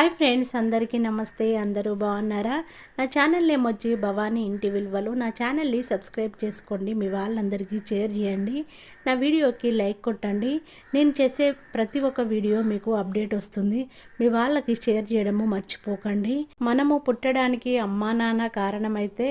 Hi friends, అందరికీ నమస్తే. అందరూ బాగున్నారా? నా ఛానల్ నేమ్ వచ్చి భవానీ ఇంటి విలువలు. నా ఛానల్ని సబ్స్క్రైబ్ చేసుకోండి, మీ వాళ్ళందరికీ షేర్ చేయండి, నా వీడియోకి లైక్ కొట్టండి. నేను చేసే ప్రతి ఒక్క వీడియో మీకు అప్డేట్ వస్తుంది. మీ వాళ్ళకి షేర్ చేయడము మర్చిపోకండి. మనము పుట్టడానికి అమ్మా నాన్న కారణమైతే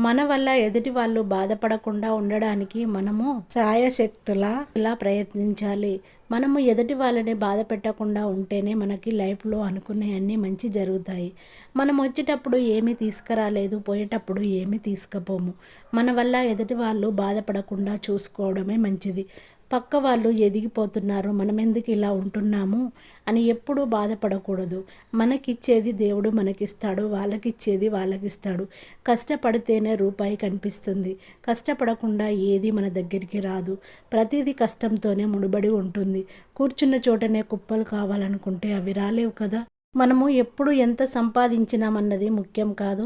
మన వల్ల ఎదుటి వాళ్ళు బాధపడకుండా ఉండడానికి మనము సాయశక్తులా ఇలా ప్రయత్నించాలి. మనము ఎదుటి వాళ్ళని బాధ పెట్టకుండా ఉంటేనే మనకి లైఫ్లో అనుకునే అన్నీ మంచి జరుగుతాయి. మనం వచ్చేటప్పుడు ఏమీ తీసుకురాలేదు, పోయేటప్పుడు ఏమీ తీసుకుపోము. మన వల్ల ఎదుటి వాళ్ళు బాధపడకుండా చూసుకోవడమే మంచిది. పక్క వాళ్ళు ఎదిగిపోతున్నారు, మనం ఎందుకు ఇలా ఉంటున్నాము అని ఎప్పుడూ బాధపడకూడదు. మనకిచ్చేది దేవుడు మనకిస్తాడు, వాళ్ళకిచ్చేది వాళ్ళకిస్తాడు. కష్టపడితేనే రూపాయి కనిపిస్తుంది. కష్టపడకుండా ఏది మన దగ్గరికి రాదు. ప్రతిదీ కష్టంతోనే ముడిపడి ఉంటుంది. కూర్చున్న చోటనే కుప్పలు కావాలనుకుంటే అవి రాలేవు కదా. మనము ఎప్పుడు ఎంత సంపాదించినామన్నది ముఖ్యం కాదు,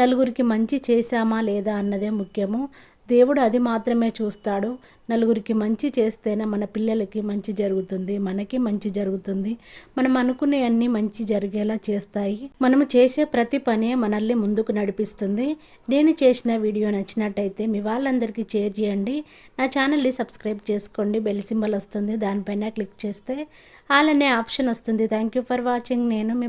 నలుగురికి మంచి చేశామా లేదా అన్నదే ముఖ్యము. దేవుడు అది మాత్రమే చూస్తాడు. నలుగురికి మంచి చేస్తేనే మన పిల్లలకి మంచి జరుగుతుంది, మనకి మంచి జరుగుతుంది. మనం అనుకునే అన్నీ మంచి జరిగేలా చేస్తాయి. మనము చేసే ప్రతి పనే మనల్ని ముందుకు నడిపిస్తుంది. నేను చేసిన వీడియో నచ్చినట్టయితే మీ వాళ్ళందరికీ షేర్ చేయండి. నా ఛానల్ని సబ్స్క్రైబ్ చేసుకోండి. బెల్ సింబల్ వస్తుంది, దానిపైన క్లిక్ చేస్తే ఆల్ అనే ఆప్షన్ వస్తుంది. Thank you for watching. నేను మీ